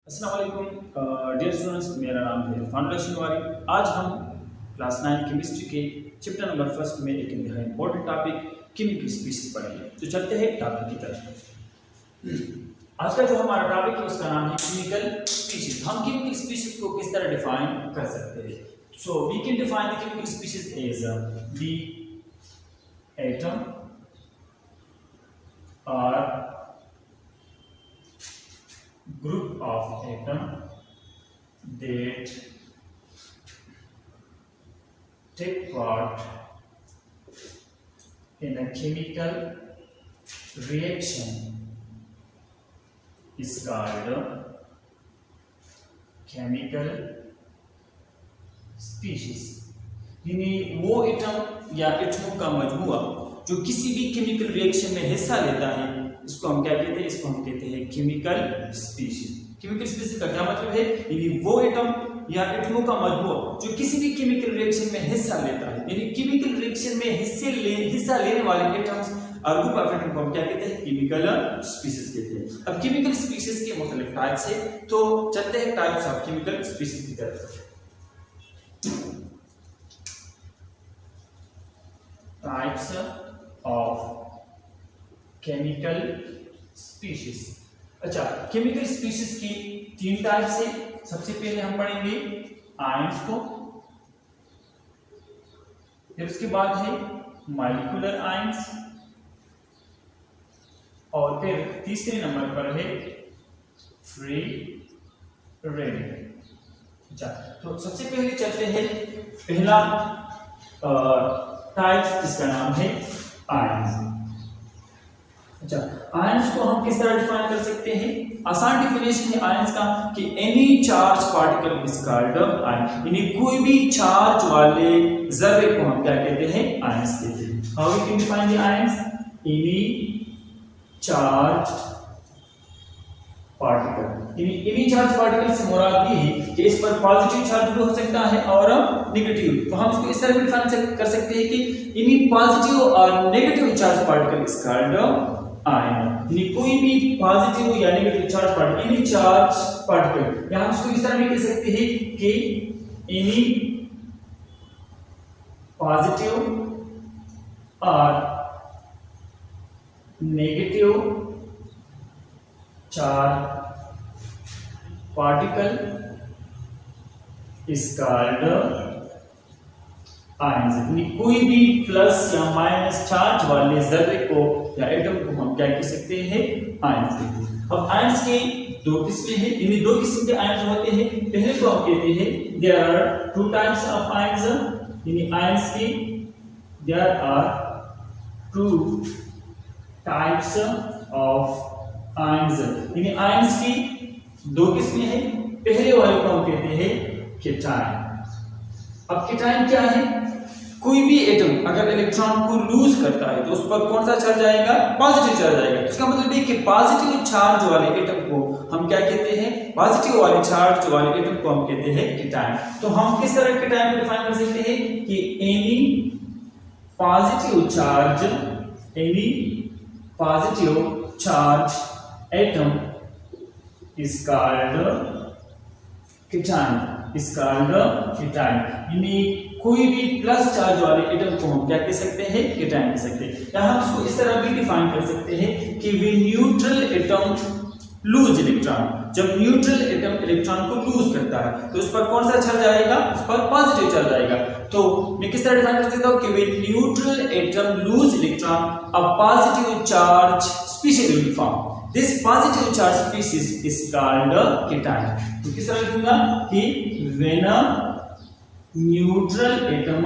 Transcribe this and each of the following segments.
अस्सलाम वालेकुम dear students, मेरा नाम है इरफान रशीनवारी। आज हम क्लास 9 केमिस्ट्री के चैप्टर नंबर फर्स्ट में एक इंतहाई इंपॉर्टेंट टॉपिक केमिकल स्पीशीज पढ़ेंगे। तो चलते हैं टॉपिक की तरफ। आज का जो हमारा टॉपिक है उसका नाम है केमिकल स्पीशीज। हम केमिकल स्पीशीज को किस तरह डिफाइन कर सकते हैं? So we can define the chemical species as the atom or group of atom that take part in a chemical reaction is called chemical species। यानी वो एटम या एटमों का मजमूआ जो किसी भी केमिकल रिएक्शन में हिस्सा लेता है, इसको हम क्या कहते हैं? इसको हम कहते हैं केमिकल स्पीशीज। केमिकल स्पीशीज का क्या मतलब है? यानी वो एटम या एटमों का मजमूआ जो किसी भी केमिकल रिएक्शन में हिस्सा लेता है, यानी केमिकल रिएक्शन में हिस्सा लेने वाले एटम्स और ग्रुप ऑफ एटम को हम क्या कहते हैं? केमिकल स्पीशीज कहते हैं। अब केमिकल स्पीशीज के मुख्तलिफ टाइप्स है, तो चलते हैं टाइप्स ऑफ केमिकल स्पीशीज की तरफ। Types of chemical species. अच्छा, केमिकल स्पीशीज की तीन टाइप्स है। सबसे पहले हम पढ़ेंगे आयंस को, फिर उसके बाद है मॉलिक्यूलर आयंस, और फिर तीसरे नंबर पर है फ्री रेडिकल। अच्छा, तो सबसे पहले चलते हैं पहला टाइप्स, जिसका नाम है आयंस। अच्छा, आयंस को हम किस तरह डिफाइन कर सकते हैं? आसान डिफिनेशन है आयंस का कि any charge particle is called ion. यानी कोई भी चार्ज वाले जर्रे को हम क्या कहते हैं? आयंस कहते हैं। How we can define the ions? Any charge particle. Any charge particle से मुराद ये है कि इस पर पॉजिटिव चार्ज भी हो सकता है और नेगेटिव। तो हम इसको इस तरह डिफाइन कर सकते हैं कि एनी पॉजिटिव और negative charge particle is called ion. यानी कोई भी पॉजिटिव या negative charge particle, any charge particle, या हम इसको इस तरह भी कह सकते हैं कि एनी पॉजिटिव और negative charge particle is called ions. यानी कोई भी प्लस या माइनस चार्ज वाले जर्रे को या एटम को हम क्या कह सकते हैं? आयंस कहते हैं। अब आयंस के दो किस्में हैं, यानी दो किस्म के आयंस होते हैं। पहले को हम कहते हैं there are two types of ions. यानी आयंस की there are two types of ions. यानी आयंस की दो किस्में हैं। पहले वाले को हम कहते हैं केटायन। अब केटायन क्या है? कोई भी एटम अगर इलेक्ट्रॉन को लूज करता है तो उस पर कौन सा चार्ज आएगा? पॉजिटिव चार्ज आएगा। इसका मतलब है कि पॉजिटिव चार्ज वाले एटम को हम क्या कहते हैं? पॉजिटिव वाले चार्ज वाले एटम को हम कहते हैं केटायन। तो हम किस तरह केटायन को डिफाइन कर सकते हैं कि any positive charge atom is called cation. यानी कोई भी प्लस चार्ज वाले एटम को हम क्या कह सकते हैं? केटायन कह सकते हैं। या हम इसको इस तरह भी डिफाइन कर सकते हैं कि वे न्यूट्रल एटम लूज इलेक्ट्रॉन। जब न्यूट्रल एटम इलेक्ट्रॉन को लूज करता है तो उस पर कौन सा चार्ज आएगा? उस पर पॉजिटिव चार्ज आएगा। तो मैं किस तरह डिफाइन कर सकता हूं कि वे neutral atom lose electron a positive charge species will form. This positive charge species is called cation। तो किस तरह लिखूंगा कि when a neutral atom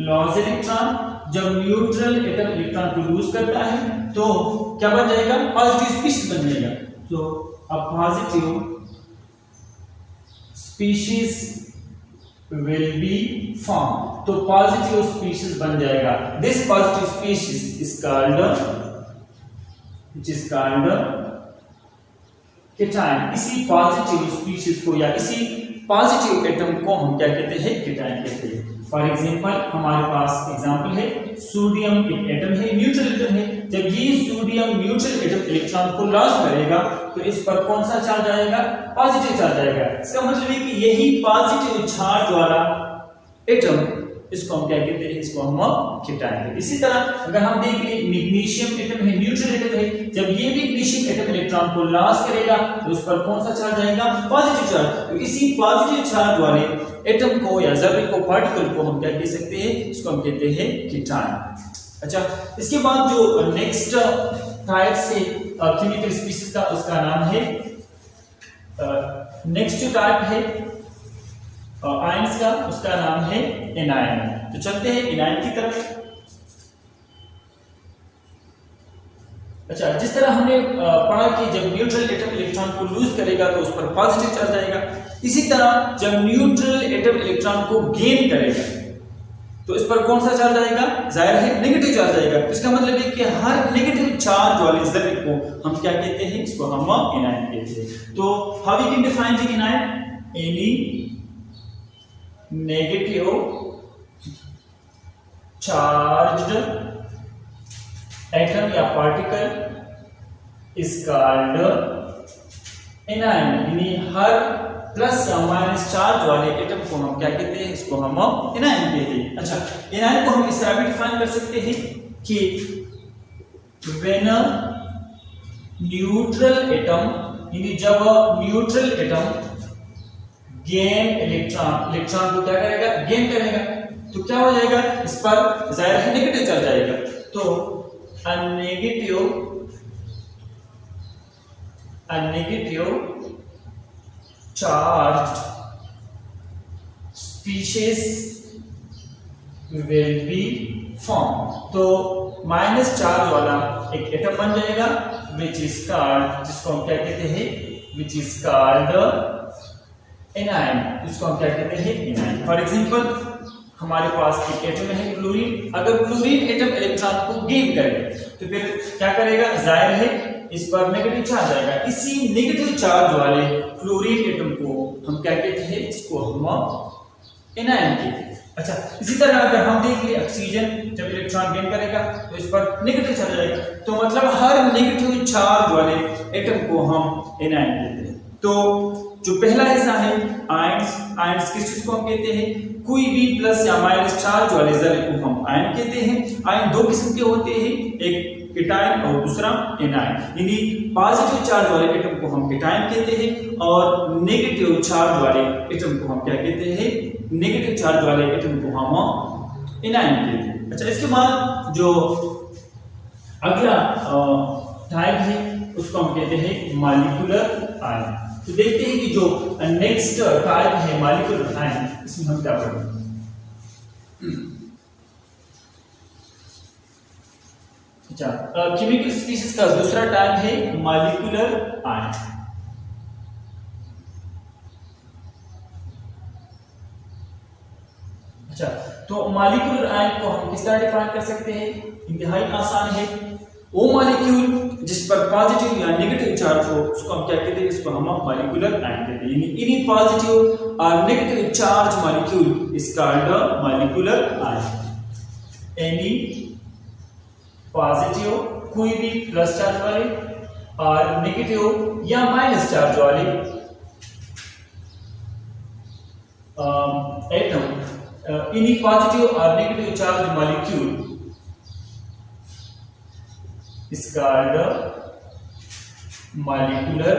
lose electron, जब न्यूट्रल एटम इलेक्ट्रॉन को लूज करता है तो क्या बन जाएगा? पॉजिटिव स्पीशीज बन जाएगा। तो a positive species will be formed। तो पॉजिटिव स्पीशीज बन जाएगा। This positive species is called cation. इसी पॉजिटिव स्पीशीज को या इसी पॉजिटिव एटम को हम क्या कहते हैं? केटायन कहते हैं। फॉर एग्जांपल हमारे पास एग्जांपल है सोडियम एक एटम है, न्यूट्रल एटम है। जब ये सोडियम न्यूट्रल एटम इलेक्ट्रॉन को लॉस करेगा तो इस पर कौन सा चार्ज आएगा? पॉजिटिव चार्ज आएगा। इसका मतलब है कि यही पॉजिटिव चार्ज वाला एटम, इसको हम क्या कहते हैं? इसको हम कीटाइन। इसी तरह अगर हम देख ले मैग्नीशियम एटम है, न्यूट्रल एटम है, जब ये मैग्नीशियम एटम इलेक्ट्रॉन को लॉस करेगा तो उस पर कौन सा चार्ज आएगा? Positive charge. तो इसी पॉजिटिव चार्ज वाले एटम को या जर्रे को, पार्टिकल को हम क्या कह सकते हैं? इसको हम कहते हैं कीटाइन। अच्छा, इसके बाद जो नेक्स्ट टाइप से केमिकल स्पीशीज का उसका नाम है, नेक्स्ट जो टाइप है आयंस का, उसका नाम है एनायन। तो चलते हैं एनायन की तरफ। अच्छा, जिस तरह हमने पढ़ा कि जब न्यूट्रल एटम इलेक्ट्रॉन को लूज करेगा तो उस पर पॉजिटिव चार्ज आएगा, इसी तरह जब न्यूट्रल एटम इलेक्ट्रॉन को गेन करेगा तो इस पर कौन सा चार्ज आएगा? जाहिर है नेगेटिव चार्ज आएगा। इसका मतलब है कि हर नेगेटिव चार्ज वाले जर्रे को हम क्या कहते हैं? इसको हम एनायन कहते हैं। तो how we can define the anion? Any negative charged atom या पार्टिकल इज कॉल्ड एनायन। यानी हर प्लस या माइनस चार्ज वाले एटम को हम क्या कहते हैं? इसको हम एनायन कहते हैं। अच्छा, एनायन को हम इस तरह भी डिफाइन कर सकते हैं कि व्हेन न्यूट्रल एटम, यानी जब न्यूट्रल एटम गेन इलेक्ट्रॉन को क्या करेगा? गेन करेगा, तो क्या हो जाएगा? इस पर जाहिर है नेगेटिव चार्ज आएगा। तो a negative charged species will be formed। तो माइनस चार्ज वाला एक एटम बन जाएगा which is called, जिसको हम क्या कहते हैं? which is called anion. इसको हम क्या कहते हैं? एनायन। फॉर एग्जांपल हमारे पास एक एटम है क्लोरीन। अगर क्लोरीन एटम इलेक्ट्रॉन को गेन करेगा तो फिर क्या करेगा? जाहिर है इस पर नेगेटिव चार्ज आएगा। इसी नेगेटिव चार्ज वाले क्लोरीन एटम को हम क्या कहते हैं? इसको हम एनायन कहते हैं। अच्छा, इसी तरह अगर हम देख ले ऑक्सीजन जब इलेक्ट्रॉन गेन करेगा तो इस पर नेगेटिव चार्ज आएगा। तो मतलब हर नेगेटिव चार्ज वाले एटम को हम एनायन कहते हैं। तो जो पहला हिस्सा है आयंस, आयंस किस चीज को हम कहते हैं? कोई भी प्लस या माइनस चार्ज वाले जर्रे को हम आयन कहते हैं। आयन दो किस्म के होते हैं, एक कीटाइन और दूसरा एनायन। यानी पॉजिटिव चार्ज वाले एटम को हम कीटाइन कहते हैं और नेगेटिव चार्ज वाले एटम को हम क्या कहते हैं? नेगेटिव चार्ज वाले एटम को हम एनायन कहते हैं। अच्छा, इसके बाद जो अगला टाइप है उसको हम कहते हैं मॉलिक्यूलर आयन। तो देखते हैं कि जो नेक्स्ट टाइप है मॉलिक्यूलर आयन, इसमें हम क्या पढ़ेंगे। अच्छा, केमिकल स्पीशीज का दूसरा टाइप है मॉलिक्यूलर आयन। अच्छा, तो मॉलिक्यूलर आयन को हम किस तरह डिफाइन कर सकते हैं? इंतहाई आसान है। वो मॉलिक्यूल जिस पर पॉजिटिव या नेगेटिव चार्ज हो उसको हम क्या कहते हैं? इसको हम मॉलिक्यूलर आयन कहते हैं। यानी एनी पॉजिटिव और negative charge molecule is called molecular ion. Any positive, कोई भी प्लस चार्ज वाले, और नेगेटिव या माइनस चार्ज वाले एटम, एनी पॉजिटिव और negative charge molecule is called molecular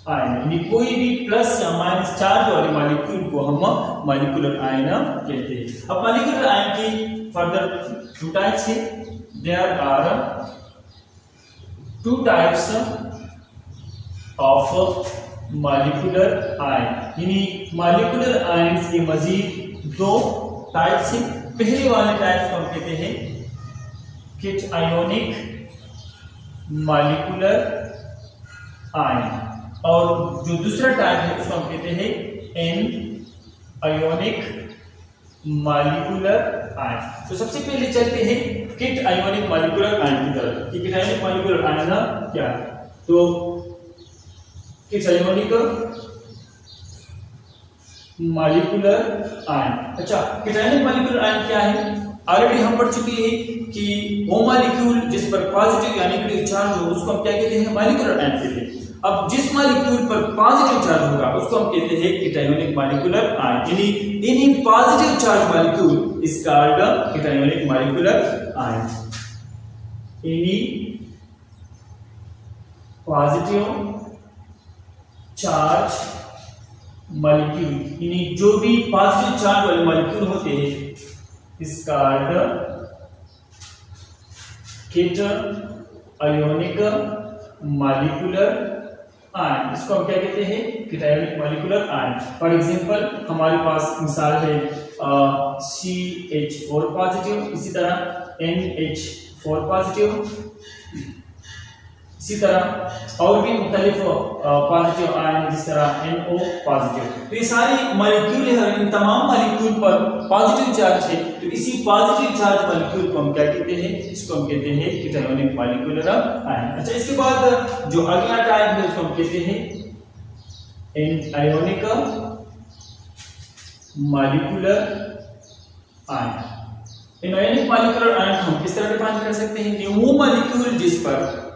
ion. यानी कोई भी प्लस या माइनस चार्ज वाले मॉलिक्यूल को हम मॉलिक्यूलर आयन कहते हैं। अब मॉलिक्यूलर आयन की फर्दर टू टाइप्स है। There are two types of molecular ion. यानी मॉलिक्यूलर आयन के मजीद दो टाइप्स हैं। पहले वाले टाइप को हम कहते हैं किट आयोनिक मॉलिक्यूलर आयन, और जो दूसरा टाइप है उसको हम कहते हैं एन आयोनिक मॉलिक्यूलर आयन। तो सबसे पहले चलते हैं किट आयोनिक मॉलिक्यूलर आयन की तरफ। किट आयोनिक मॉलिक्यूलर आयन क्या है? तो किट आयोनिक मॉलिक्यूलर आयन। अच्छा, कैटायनिक मॉलिक्यूलर आयन क्या है? ऑलरेडी हम पढ़ चुके हैं कि वो मॉलिक्यूल जिस पर पॉजिटिव या नेगेटिव चार्ज हो उसको हम क्या कहते हैं? मॉलिक्यूलर आयन कहते हैं। अब जिस मॉलिक्यूल पर पॉजिटिव चार्ज होगा उसको हम कहते हैं कैटायोनिक मॉलिक्यूलर आयन। यानी any positive charge molecule is called cationic molecular ion. Any positive charge molecule, यानी जो भी पॉजिटिव चार्ज वाले मॉलिक्यूल होते हैं is called cationic molecular ion. इसको हम क्या कहते हैं? Cationic molecular ion. For example हमारे पास मिसाल है CH4 पॉजिटिव, इसी तरह NH4 पॉजिटिव, इसी तरह और भी मुख्तलिफ पॉजिटिव आयन जिस तरह NO पॉजिटिव। तो ये सारे मॉलिक्यूल है और इन तमाम मॉलिक्यूल पर पॉजिटिव चार्ज है। तो इसी पॉजिटिव चार्ज मॉलिक्यूल को हम क्या कहते हैं? इसको हम कहते हैं कैटायोनिक मॉलिक्यूलर आयन। अच्छा, इसके बाद जो अगला टाइप है उसको हम कहते हैं anionic molecular ion. Anionic molecular ion हम किस तरह डिफाइन कर सकते हैं कि वो मॉलिक्यूल जिस पर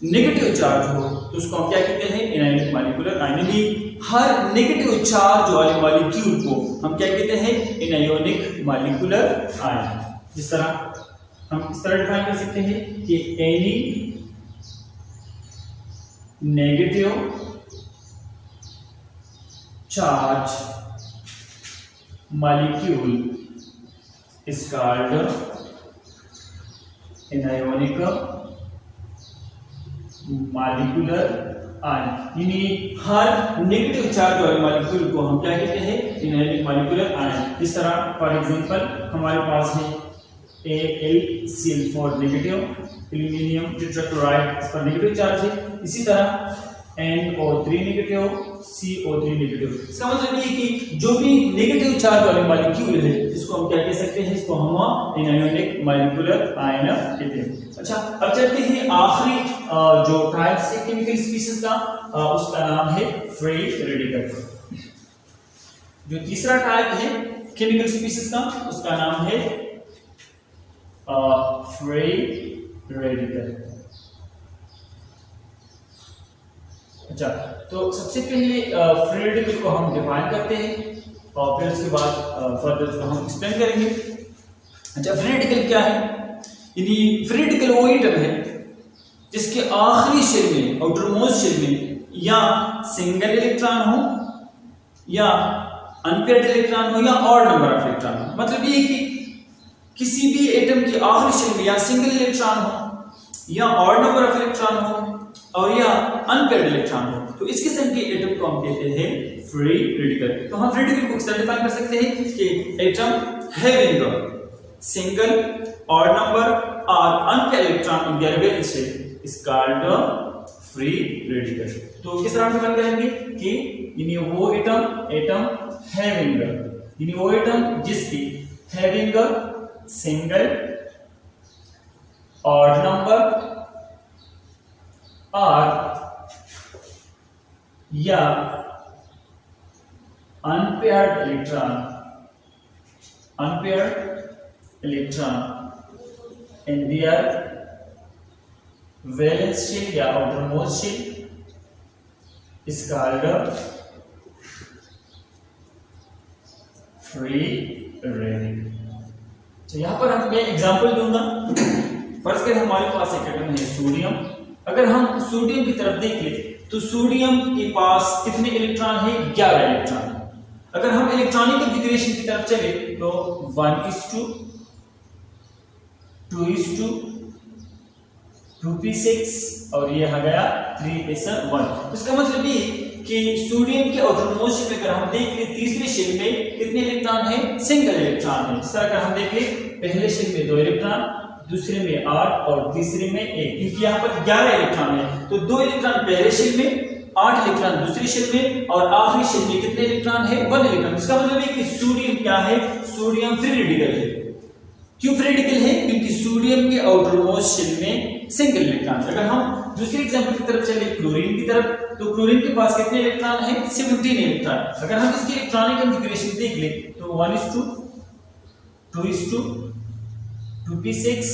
नेगेटिव चार्ज हो तो उसको हम क्या कहते हैं? Anionic molecular ion. यानी हर नेगेटिव चार्ज वाले मॉलिक्यूल को हम क्या कहते हैं? Anionic molecular ion. जिस तरह हम इस तरह डिफाइन कर सकते हैं कि any negative charge molecule is called anionic molecular ion. यानी हर नेगेटिव चार्ज वाले मॉलिक्यूल को हम क्या कहते हैं? Anionic molecular ion. इस तरह फॉर एग्जांपल हमारे पास है AlCl4 नेगेटिव, एल्यूमिनियम टेट्राक्लोराइड इस पर नेगेटिव चार्ज है। इसी तरह NO3 नेगेटिव, CO3 नेगेटिव। इसका मतलब ये कि जो भी नेगेटिव चार्ज वाले मॉलिक्यूल है इसको हम क्या कह सकते हैं? इसको हम एनायोनिक मॉलिक्यूलर आयन कहते हैं। अच्छा, अब चलते हैं आखिरी जो टाइप है केमिकल स्पीशीज का, उसका नाम है फ्री रेडिकल। जो तीसरा टाइप है केमिकल स्पीशीज का उसका नाम है फ्री रेडिकल। अच्छा, तो सबसे पहले फ्री रेडिकल को हम डिफाइन करते हैं और फिर उसके बाद फर्दर उसको हम एक्सप्लेन करेंगे। अच्छा, फ्री रेडिकल क्या है? यानी फ्री रेडिकल वो एटम है जिसके आखिरी शेल में, आउटर मोस्ट शेल में या सिंगल इलेक्ट्रॉन हो या अनपेयर्ड इलेक्ट्रॉन हो या ऑड नंबर ऑफ इलेक्ट्रॉन हो। मतलब ये कि किसी भी एटम के आखिरी शेल में या सिंगल इलेक्ट्रॉन हो या ऑड नंबर ऑफ इलेक्ट्रॉन हो और या अनपेयर्ड इलेक्ट्रॉन हो, तो इस किस्म के एटम को हम कहते हैं फ्री रेडिकल। तो हम फ्री रेडिकल को किस तरह डिफाइन कर सकते हैं कि atom having single odd number or unpaired electron in their valence shell is called free radical। तो किस तरह डिफाइन करेंगे कि यानी वो एटम हैविंग, यानी वो एटम जिसकी हैविंग सिंगल ऑड नंबर और या unpaired electron in their valence shell या outermost shell is called free radical। तो यहाँ पर हम मैं एग्जांपल दूंगा। फर्ज करें हमारे पास एक एटम है सोडियम। अगर हम सोडियम की तरफ देख ले तो सोडियम के पास कितने इलेक्ट्रॉन है? 11 इलेक्ट्रॉन। अगर हम इलेक्ट्रॉनिक कॉन्फ़िगरेशन की तरफ चले तो 1:2, 2:2, 2p6 और ये आ गया 3s1। इसका मतलब ये कि सोडियम के आउटरमोस्ट शेल में अगर हम देख ले तीसरे शेल में कितने इलेक्ट्रॉन है? सिंगल इलेक्ट्रॉन है। इस तरह अगर हम देख ले पहले शेल में 2 इलेक्ट्रॉन, दूसरे में 8 और तीसरे में 1, क्योंकि यहाँ पर 11 इलेक्ट्रॉन है तो 2 इलेक्ट्रॉन पहले शेल में, 8 इलेक्ट्रॉन दूसरे शेल में और आखिरी शेल में कितने इलेक्ट्रॉन है? 1 इलेक्ट्रॉन। इसका मतलब है कि सोडियम क्या है? सोडियम फ्री रेडिकल है। क्यों फ्री रेडिकल है? क्योंकि सोडियम के आउटरमोस्ट शेल में सिंगल इलेक्ट्रॉन। अगर हम दूसरे एग्जांपल की तरफ चले, क्लोरीन की तरफ। तो क्लोरीन के पास कितने इलेक्ट्रॉन है? 17 इलेक्ट्रॉन। अगर हम इसकी इलेक्ट्रॉनिक कॉन्फ़िगरेशन देख ले तो 1:2, 2:2, 2p6,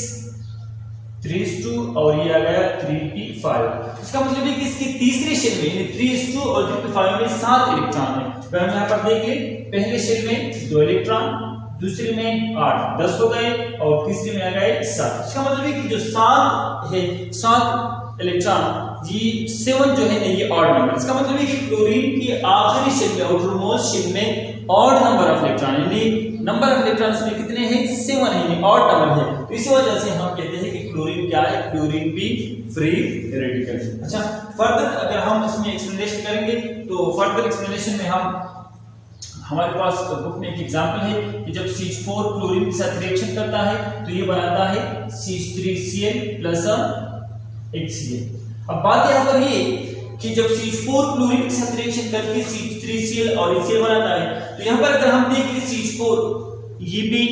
3:2 और ये आ गया 3p5। इसका मतलब है कि इसके तीसरे शेल में यानी 3:2 और 3p5 में 7 इलेक्ट्रॉन है। अगर हम यहाँ पर देख ले, पहले शेल में 2 इलेक्ट्रॉन, दूसरे में 8, 10 हो गए और तीसरे में आ गए 7। इसका मतलब है कि जो 7 है, 7 इलेक्ट्रॉन, ये 7 जो है ना ये ऑड नंबर। इसका मतलब है कि क्लोरीन की आखिरी शेल में, आउटरमोस्ट शेल में ऑड नंबर ऑफ इलेक्ट्रॉन यानी नंबर ऑफ इलेक्ट्रॉन इसमें कितने हैं? 7 है, यानी ऑड नंबर है। तो इसी वजह से हम कहते हैं कि क्लोरीन क्या है? क्लोरीन भी फ्री रेडिकल। अच्छा, फर्दर अगर हम इसमें एक्सप्लेनेशन करेंगे तो फर्दर एक्सप्लेनेशन में हमारे पास बुक में एक एग्जांपल है कि जब CH4 क्लोरीन के साथ रिएक्शन करता है तो ये बनाता है CH3Cl प्लस HCl। अब बात यहाँ पर ये कि जब CH4 क्लोरीन के साथ रिएक्शन करके CH3Cl और HCl बनाता है तो यहाँ पर अगर हम देख ले CH4 ये भी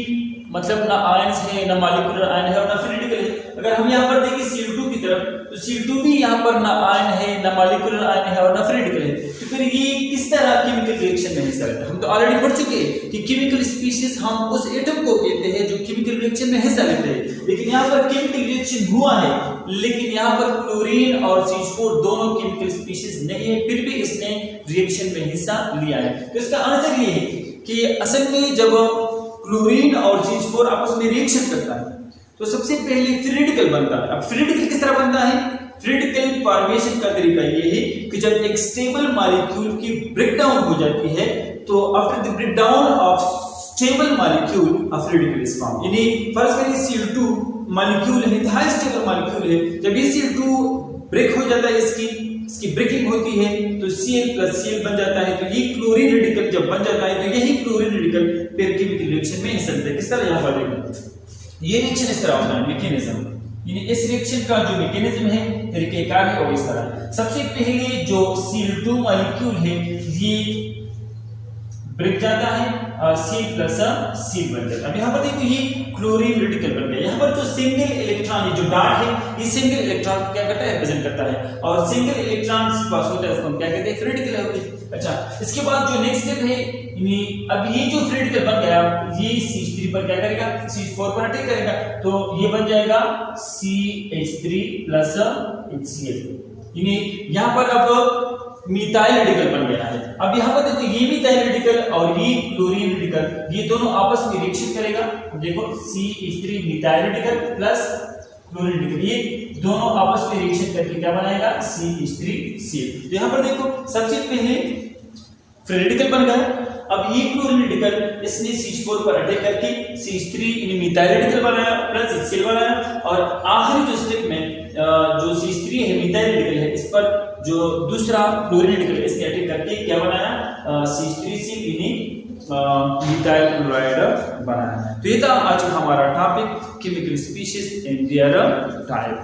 मतलब ना आयंस है, ना मॉलिक्यूलर आयन है और ना फ्री रेडिकल है। अगर हम यहाँ पर देखें Cl2 की तरफ तो Cl2 भी यहाँ पर ना आयन है, ना मॉलिक्यूलर आयन है और ना फ्री रेडिकल है। तो फिर ये किस तरह केमिकल रिएक्शन में हिस्सा लेता है? हम तो ऑलरेडी पढ़ चुके हैं कि केमिकल स्पीशीज हम उस एटम को कहते हैं जो केमिकल रिएक्शन में हिस्सा लेते हैं। लेकिन यहाँ पर केमिकल रिएक्शन हुआ है, लेकिन यहाँ पर क्लोरीन और CH4 दोनों केमिकल स्पीशीज नहीं है, फिर भी इसने रिएक्शन में हिस्सा लिया है। तो इसका आंसर ये है कि असल में जब क्लोरीन और CH4 आपस में रिएक्शन करता है तो सबसे पहले फ्री रेडिकल बनता है। अब फ्री रेडिकल किस तरह बनता है? फ्री रेडिकल फॉर्मेशन का तरीका ये है कि जब एक स्टेबल मॉलिक्यूल की ब्रेकडाउन हो जाती है तो after the breakdown of stable molecule a free radical is form. यानी फर्स्ट करिए Cl2 मॉलिक्यूल है, हाई स्टेबल मॉलिक्यूल है, जब ये Cl2 ब्रेक हो जाता है, इसकी ब्रेकिंग होती है तो Cl प्लस Cl बन जाता है। तो ये क्लोरीन रेडिकल जब बन जाता है तो यही क्लोरीन रेडिकल फिर केमिकल रिएक्शन में हिस्सा लेता है। किस तरह यहाँ पर देखिए, ये रिएक्शन इस तरह होता है, मैकेनिज्म यानी इस रिएक्शन का जो मैकेनिज्म है, तरीकेकार है वो इस तरह। सबसे पहले जो Cl2 मॉलिक्यूल है ये ब्रेक जाता है और Cl प्लस Cl बन जाता है। अब यहाँ पर देखो ये क्लोरीन रेडिकल बन गया। यहाँ पर जो सिंगल इलेक्ट्रॉन जो डार्ट है ये सिंगल इलेक्ट्रॉन क्या करता है? रिप्रेजेंट करता है और सिंगल इलेक्ट्रॉन पास होता है उसको हम क्या कहते हैं? फ्री रेडिकल होते हैं। अच्छा, इसके बाद जो नेक्स्ट स्टेप है, अब ये जो फ्री रेडिकल बन गया ये CH3 पर क्या करेगा? CH4 पर अटैक करेगा तो ये बन जाएगा CH3 प्लस HCl। यानी यहाँ पर अब मिथाइल रेडिकल बन गया है। अब यहाँ पर देखो ये मिथाइल रेडिकल और ये क्लोरीन रेडिकल ये दोनों आपस में रिएक्शन करेगा। देखो CH3 methyl radical plus chlorine radical ये दोनों आपस में रिएक्शन करके क्या बनाएगा? CH3Cl। तो यहाँ पर देखो सबसे पहले फ्री रेडिकल बन गया। अब ये क्लोरीन रेडिकल इसने CH4 पर अटैक करके CH3 यानी मिथाइल रेडिकल बनाया प्लस HCl बनाया और आखिरी जो स्टेप में जो CH3 है मिथाइल रेडिकल है इस पर जो दूसरा क्लोरीन रेडिकल इसने अटैक करके क्या बनाया? CH3Cl यानी मिथाइल क्लोराइड बनाया। तो ये था आज हमारा topic chemical species and their type.